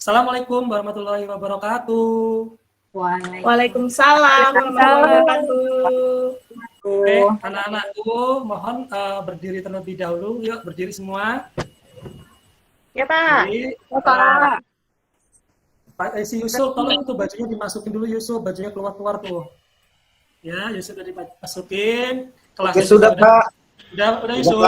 Assalamualaikum warahmatullahi wabarakatuh. Waalaikumsalam warahmatullahi wabarakatuh. Oke, anak-anakku mohon berdiri terlebih dahulu. Yuk, berdiri semua. Ya, Pak. Jadi, Pak si Yusuf, tolong tuh bajunya dimasukin dulu Yusuf, bajunya keluar-keluar tuh. Ya, Yusuf udah dimasukin. Kelasnya sudah, Pak. Udah Yusuf.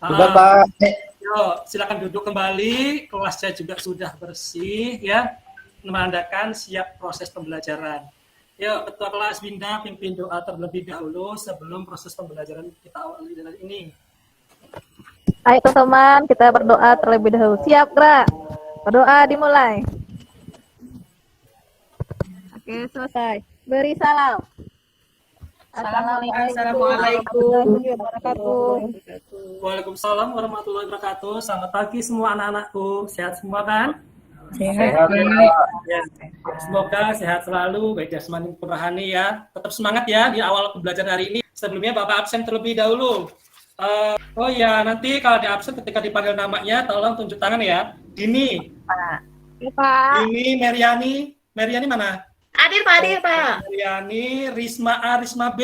Sudah, Pak. Yuk, silakan duduk kembali. Kelasnya juga sudah bersih ya. Menandakan siap proses pembelajaran. Yuk, Ketua kelas Binda pimpin doa terlebih dahulu sebelum proses pembelajaran kita awali dari ini. Ayo teman-teman, kita berdoa terlebih dahulu. Siap, gerak. Berdoa dimulai. Oke, selesai. Beri salam. Assalamualaikum warahmatullahi wabarakatuh. Waalaikumsalam warahmatullahi wabarakatuh. Selamat pagi semua anak-anakku. Sehat semua kan? Sehat. Ya. Semoga sehat selalu, baik jasmani maupun rohani ya. Tetap semangat ya di awal pembelajaran hari ini. Sebelumnya Bapak absen terlebih dahulu. Oh ya, nanti kalau di absen ketika dipanggil namanya, tolong tunjuk tangan ya. Dini. Pak. Dini, Meriani mana? Hadir, Pak. Meriani, Risma A, Risma B.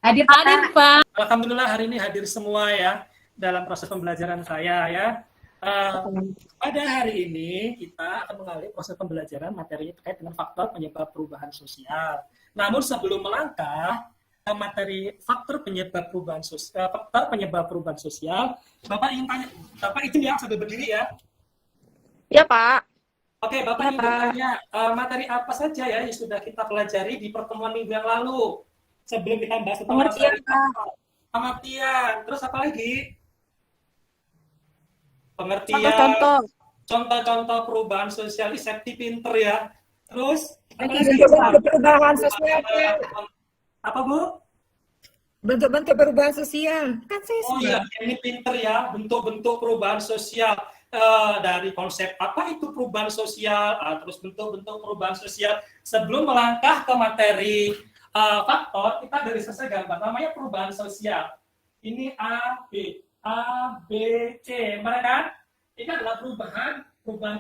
Hadir, Pak. Alhamdulillah hari ini hadir semua ya dalam proses pembelajaran saya ya. Pada hari ini kita akan mengalami proses pembelajaran materinya terkait dengan faktor penyebab perubahan sosial. Namun sebelum melangkah materi faktor penyebab perubahan sosial, Bapak ingin tanya, Bapak itu yang sambil berdiri ya? Ya, Pak. Oke, Bapak ingin bertanya materi apa saja ya yang sudah kita pelajari di pertemuan minggu yang lalu sebelum kita bahas tentang pengertian. Terus apa lagi? Pengertian. Contoh-contoh perubahan sosial, safety pinter ya. Terus bentuk perubahan sosial. Apa Bu? Bentuk-bentuk perubahan sosial. Kan saya iya, ini pinter ya, bentuk-bentuk perubahan sosial. Dari konsep apa itu perubahan sosial, terus bentuk-bentuk perubahan sosial. Sebelum melangkah ke materi faktor, kita dari selesai gambar namanya perubahan sosial. Ini A, B, C, benar kan? Ini adalah perubahan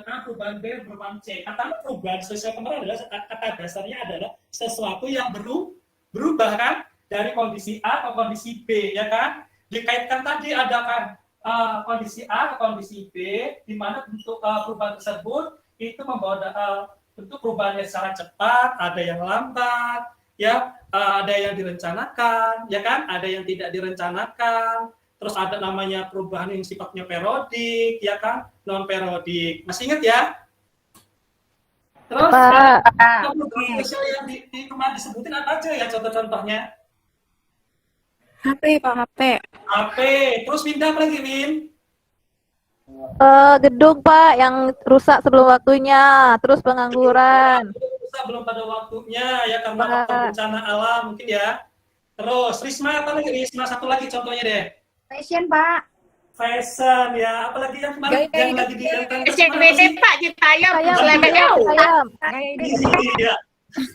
A, perubahan B, perubahan C. Kata perubahan sosial kemarin adalah kata dasarnya adalah sesuatu yang berubah kan dari kondisi A ke kondisi B, ya kan? Dikaitkan tadi ada kan kondisi A ke kondisi B, di mana bentuk perubahan tersebut itu membawa bentuk perubahannya secara cepat, ada yang lambat, ya, ada yang direncanakan, ya kan, ada yang tidak direncanakan, terus ada namanya perubahan yang sifatnya periodik, ya kan, non periodik. Masih ingat ya? Terus perubahan sosial yang kemarin disebutin apa aja ya contoh-contohnya? HP, Pak, HP. Terus pindah apa lagi, Win? Gedung, Pak, yang rusak sebelum waktunya. Terus pengangguran. Rusak belum pada waktunya, ya karena faktor bencana alam mungkin ya. Terus, Risma apa lagi? Risma satu lagi contohnya deh. Fashion, Pak. Fashion, ya. Apalagi yang kemarin yang lagi di SCBD, Pak, Citayam. Ayam. Iya,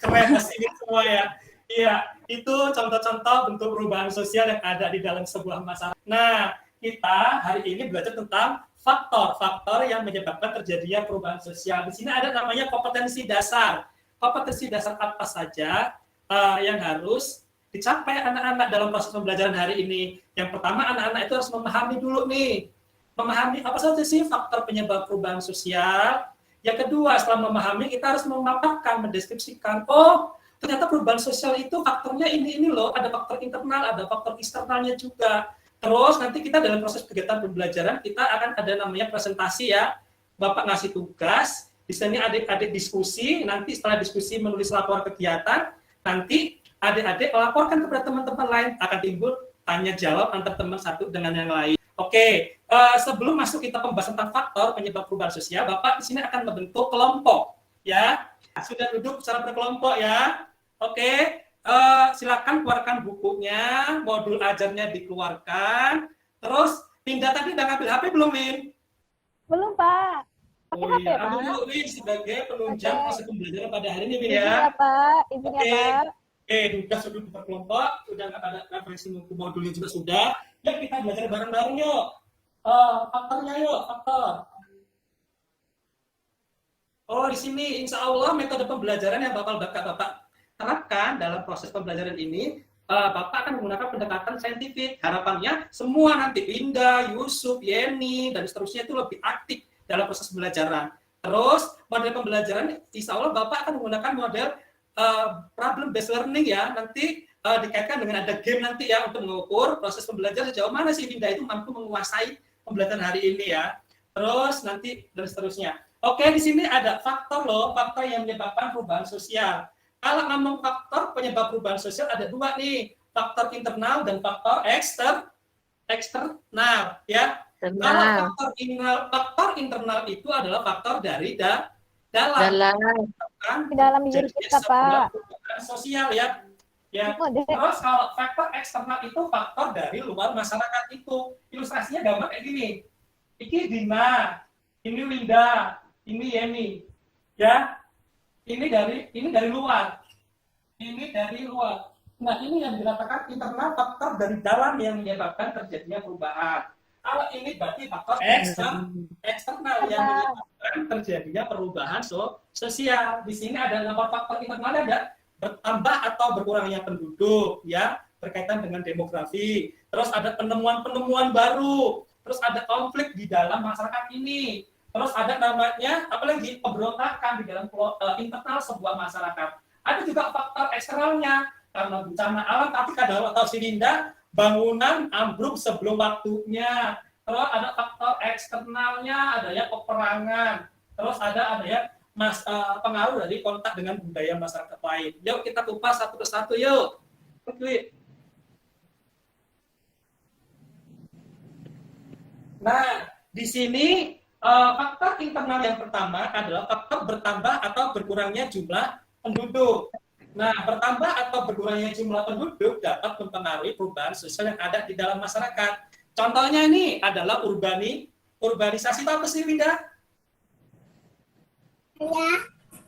keren pasti semua ya. Iya, itu contoh-contoh bentuk perubahan sosial yang ada di dalam sebuah masyarakat. Nah, kita hari ini belajar tentang faktor-faktor yang menyebabkan terjadinya perubahan sosial. Di sini ada namanya kompetensi dasar. Kompetensi dasar apa saja yang harus dicapai anak-anak dalam proses pembelajaran hari ini? Yang pertama, anak-anak itu harus memahami dulu nih. Memahami apa saja sih faktor penyebab perubahan sosial. Yang kedua, setelah memahami, kita harus memaparkan, mendeskripsikan. Oh, ternyata perubahan sosial itu faktornya ini loh, ada faktor internal, ada faktor eksternalnya juga. Terus nanti kita dalam proses kegiatan pembelajaran kita akan ada namanya presentasi ya. Bapak ngasih tugas, di sini adik-adik diskusi, nanti setelah diskusi menulis laporan kegiatan, nanti adik-adik melaporkan kepada teman-teman lain, akan timbul tanya jawab antar teman satu dengan yang lain. Oke, sebelum masuk kita pembahasan tentang faktor penyebab perubahan sosial, Bapak di sini akan membentuk kelompok ya. Sudah duduk secara berkelompok ya. Oke, silakan keluarkan bukunya, modul ajarnya dikeluarkan. Terus pindah tadi udah ngambil HP belum, Min? Belum, Pak. Oh iya, ambil dulu Min sebagai penunjang proses pembelajaran pada hari ini, Min ya. Izinnya, Pak. Izinnya, Pak. Sudah sudah berkelompok, sudah nggak ada referensi modulnya juga sudah. Yuk kita belajar bareng-bareng yuk. Faktornya yuk, faktor. Oh, di sini insya Allah metode pembelajaran yang bakal Bapak terapkan dalam proses pembelajaran ini, Bapak akan menggunakan pendekatan saintifik. Harapannya semua nanti Winda, Yusuf, Yeni, dan seterusnya itu lebih aktif dalam proses pembelajaran. Terus, model pembelajaran insya Allah Bapak akan menggunakan model problem based learning ya. Nanti dikaitkan dengan ada game nanti ya untuk mengukur proses pembelajaran sejauh mana sih Winda itu mampu menguasai pembelajaran hari ini ya. Terus nanti dan seterusnya. Oke, di sini ada faktor faktor yang menyebabkan perubahan sosial. Kalau ngomong faktor penyebab perubahan sosial ada dua nih, faktor internal dan faktor eksternal, ya. Kalau faktor internal itu adalah faktor dari dalam diri kita, Pak. Sosial ya. Ya. Terus kalau faktor eksternal itu faktor dari luar masyarakat itu. Ilustrasinya gambar kayak gini. Ini Dina, ini Winda, ini Yeni, ya. Ini dari luar. Ini dari luar. Nah, ini yang dikatakan internal, faktor dari dalam yang menyebabkan terjadinya perubahan. Kalau ini berarti faktor eksternal yang menyebabkan terjadinya perubahan sosial. Di sini ada faktor internal, ada bertambah atau berkurangnya penduduk, ya, berkaitan dengan demografi. Terus ada penemuan-penemuan baru. Terus ada konflik di dalam masyarakat ini. Terus ada namanya, apalagi pemberontakan di dalam internal sebuah masyarakat. Ada juga faktor eksternalnya, karena bencana alam, tapi kadang tahu si Linda, bangunan ambruk sebelum waktunya. Terus ada faktor eksternalnya, ada ya peperangan. Terus ada ya pengaruh dari kontak dengan budaya masyarakat lain. Yuk kita kupas satu persatu yuk. Oke. Nah, di sini faktor internal yang pertama adalah faktor bertambah atau berkurangnya jumlah penduduk. Nah, bertambah atau berkurangnya jumlah penduduk dapat mempengaruhi perubahan sosial yang ada di dalam masyarakat. Contohnya ini adalah urbanisasi. Itu apa sih, Winda?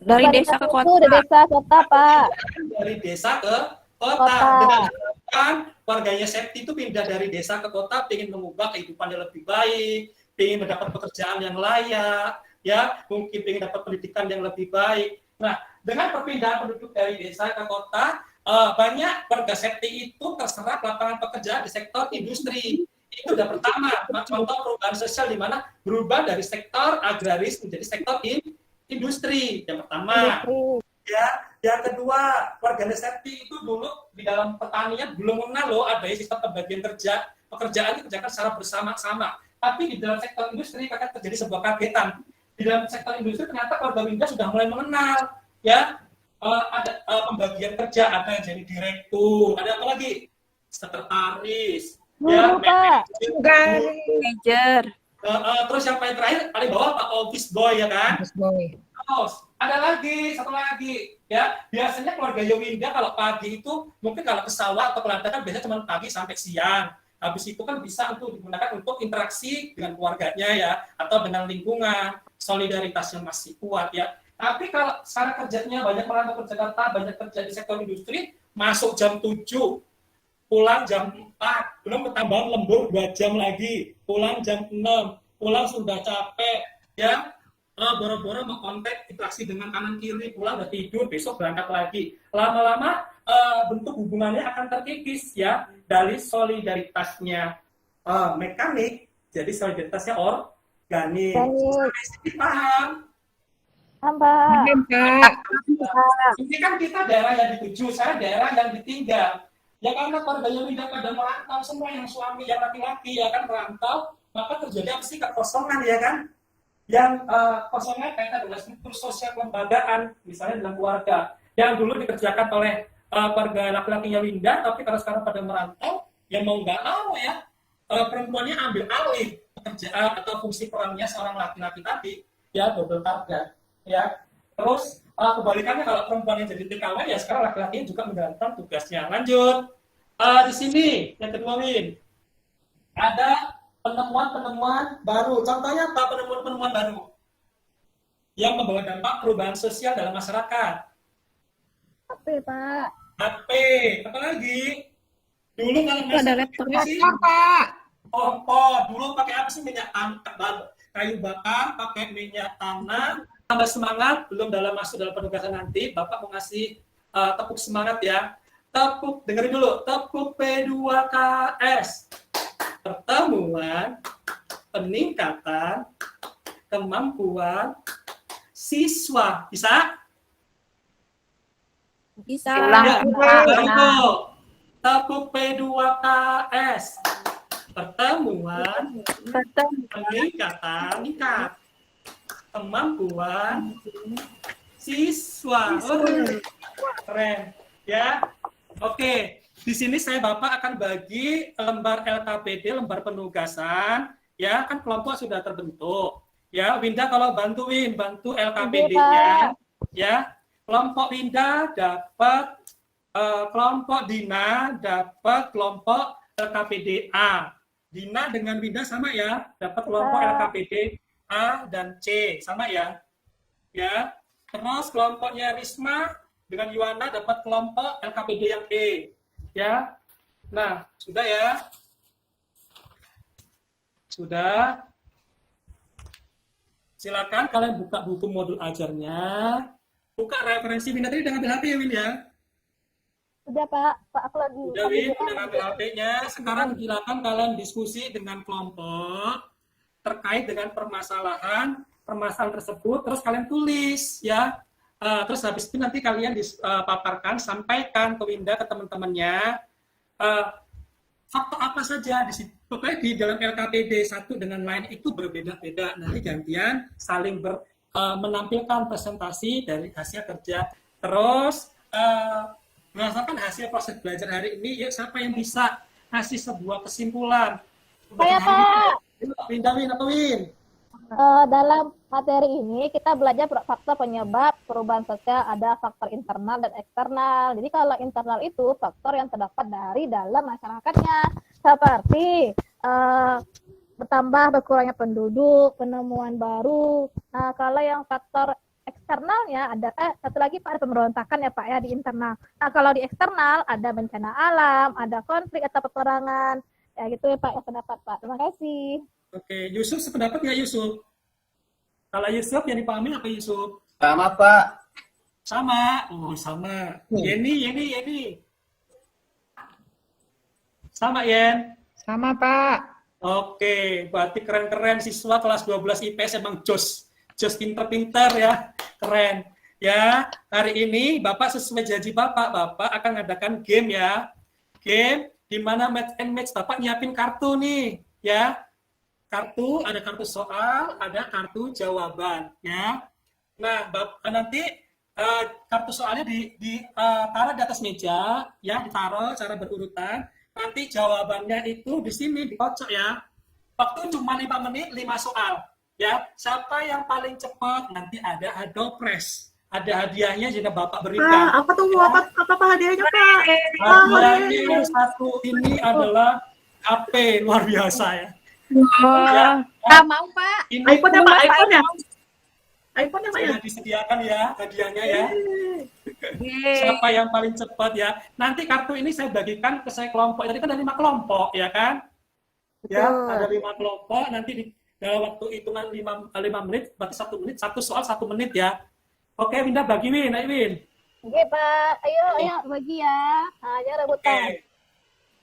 Dari desa ke kota. Dari desa ke kota, Pak. Dari desa ke kota. Dengan harapan warganya Septi itu pindah dari desa ke kota, ingin mengubah kehidupan yang lebih baik, ingin mendapat pekerjaan yang layak, ya, mungkin ingin dapat pendidikan yang lebih baik. Nah, dengan perpindahan penduduk dari desa ke kota, banyak warga Septi itu terserap lapangan pekerjaan di sektor industri. Itu udah pertama, contoh perubahan sosial di mana berubah dari sektor agraris menjadi sektor industri. Yang pertama. Ya, yang kedua, warga Septi itu dulu di dalam pertanian belum mengenal loh ada sistem pembagian kerja. Pekerjaan dikerjakan secara bersama-sama. Tapi di dalam sektor industri akan terjadi sebuah kagetan. Di dalam sektor industri ternyata keluarga Winda sudah mulai mengenal, ya, ada pembagian kerja, ada yang jadi direktur, ada apa lagi, sekretaris, ya, manager. Terus yang paling terakhir paling bawah Pak Office Boy, ya kan? Terus ada lagi satu lagi, ya, biasanya keluarga Winda kalau pagi itu mungkin kalau ke sawah atau ke ladang kan biasanya cuma pagi sampai siang. Habis itu kan bisa untuk digunakan untuk interaksi dengan keluarganya ya, atau dengan lingkungan, solidaritas yang masih kuat ya. Tapi kalau secara kerjanya banyak merantau ke Jakarta, banyak kerja di sektor industri, masuk jam 7, pulang jam 4, belum ketambahan lembur 2 jam lagi, pulang jam 6, pulang sudah capek, ya, boro-boro mau kontak, interaksi dengan kanan kiri, pulang udah tidur, besok berangkat lagi. Lama-lama bentuk hubungannya akan terkikis ya, dari solidaritasnya mekanik, jadi solidaritasnya organik. Paham? Ini kan kita daerah yang dituju, saya daerah yang ditinggal. Ya karena keluarga Winda pada merantau, semua yang suami yang laki-laki ya kan merantau, maka terjadi apa sih kekosongan ya kan? Yang kosongan kaitan dengan struktur sosial kelembagaan, misalnya dalam keluarga yang dulu dikerjakan oleh keluarga laki-lakinya Winda, tapi kalau sekarang pada merantau, ya mau nggak mau ya, perempuannya ambil alih pekerjaan atau fungsi perannya seorang laki-laki tadi, ya double target, ya. Terus kebalikannya kalau perempuan yang jadi TKW, ya sekarang laki-lakinya juga menjalankan tugasnya. Lanjut, di sini yang kedua Win, ada penemuan-penemuan baru. Contohnya apa penemuan-penemuan baru yang membawa dampak perubahan sosial dalam masyarakat? HP, Pak. HP, apa lagi? Dulu kalau Ada laptopnya sih, kompor. Dulu pakai apa sih, minyak kayu bakar, pakai minyak tanah, tambah semangat, belum masuk dalam penugasan nanti, Bapak mau ngasih tepuk semangat ya. Dengerin dulu, tepuk P2KS. Pertemuan peningkatan kemampuan siswa. Bisa? Bisa. Ya, itu. Tepuk P2KS. Pertemuan peningkatan kemampuan siswa. Keren. Ya. Oke. Di sini saya Bapak akan bagi lembar LKPD, lembar penugasan. Ya, kan kelompok sudah terbentuk. Ya, Winda kalau bantu LKPD-nya. Ya, kelompok Winda dapat kelompok Dina dapat kelompok LKPD A. Dina dengan Winda sama ya, dapat kelompok LKPD A dan C, sama ya. Ya. Terus kelompoknya Risma dengan Yuwana dapat kelompok LKPD yang E. Ya. Nah, sudah ya. Sudah. Silakan kalian buka buku modul ajarnya. Buka referensi Winda tadi udah ngambil HP ya, Win ya? Udah Pak aku lagi. Udah Win, udah ngambil HP-nya. Sekarang silakan kalian diskusi dengan kelompok terkait dengan permasalahan tersebut. Terus kalian tulis ya. Terus habis itu nanti kalian paparkan, sampaikan ke Winda, ke teman-temannya. Faktor apa saja di situ. Pokoknya di dalam LKPD satu dengan lain itu berbeda-beda. Nanti gantian saling menampilkan presentasi dari hasil kerja. Terus berdasarkan hasil proses belajar hari ini, ya siapa yang bisa ngasih sebuah kesimpulan? Saya Pak. Win atau Win? Dalam materi ini kita belajar faktor penyebab perubahan sosial, ada faktor internal dan eksternal. Jadi kalau internal itu faktor yang terdapat dari dalam masyarakatnya, seperti berkurangnya penduduk, penemuan baru. Nah, kalau yang faktor eksternalnya ada satu lagi Pak, ada pemberontakan ya Pak ya di internal. Nah, kalau di eksternal ada bencana alam, ada konflik atau peperangan. Ya gitu ya Pak, ya pendapat Pak. Terima kasih. Oke, Yusuf sependapat ya Yusuf? Kalau Yusuf yang dipahami apa Yusuf? Sama, Pak. Sama. Oh, sama. Yeni. Sama, Yen? Sama, Pak. Oke, berarti keren-keren siswa kelas 12 IPS emang jos pinter-pinter ya. Keren. Ya, hari ini Bapak sesuai janji Bapak akan mengadakan game ya. Game di mana match and match. Bapak nyiapin kartu nih, ya. Ada kartu soal, ada kartu jawaban, ya. Nah, nanti kartu soalnya ditaruh di atas meja, ya, ditaruh cara berurutan. Nanti jawabannya itu di sini dikocok ya. Waktu cuma 5 menit, 5 soal, ya. Siapa yang paling cepat nanti ada hadiah. Ada hadiahnya jika Bapak berikan. Apa tuh? Apa hadiahnya, Pak? Hadiahnya satu ini adalah HP luar biasa ya. Ya. Mau Pak. iPhone ya Pak, iPhone ya? iPhone ya Pak ya? Sudah disediakan ya hadiahnya ya. Siapa yang paling cepat ya. Nanti kartu ini saya bagikan ke saya kelompok. Tadi kan ada 5 kelompok ya kan? Ya, ada 5 kelompok. Nanti dalam waktu hitungan 5 menit, berarti 1 menit, 1 soal 1 menit ya. Oke, Winda bagi Win, ayo Win. Oke Pak, ayo bagi ya. Ayo rebutan.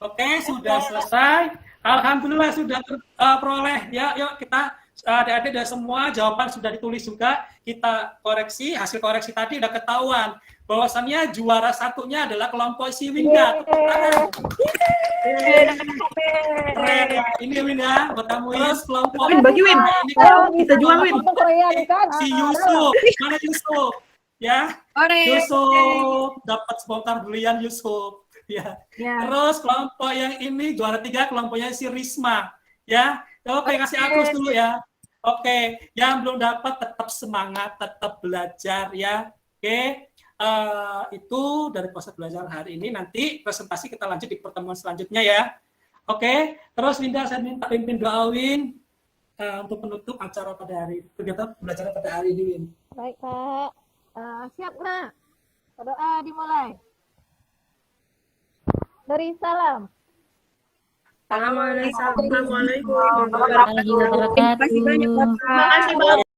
Oke, sudah selesai. Alhamdulillah sudah terperoleh. Ya, yuk kita adik-adik sudah semua jawaban sudah ditulis juga. Kita koreksi, hasil koreksi tadi udah ketahuan. Bahwasannya juara satunya adalah kelompok si Winda. Keren ya. Ini Win ya, buat kamu ya kelompok. Win, bagi Win. Kita jual Win. Si Yusuf, mana Yusuf? Ya, Yusuf dapat spontan berlian Yusuf. Ya. Terus kelompok yang ini juara 3 kelompoknya si Risma. Ya, oke kasih aplaus dulu ya. Oke, yang belum dapat tetap semangat, tetap belajar ya. Oke, itu dari proses belajar hari ini. Nanti presentasi kita lanjut di pertemuan selanjutnya ya. Oke, terus Winda saya minta pimpin doa Win untuk penutup acara pada hari kegiatan belajar pada hari ini Win. Baik Pak, siap nak? Berdoa dimulai. Dari salam. Assalamualaikum. Warahmatullahi wabarakatuh. Terima kasih banyak Bapak.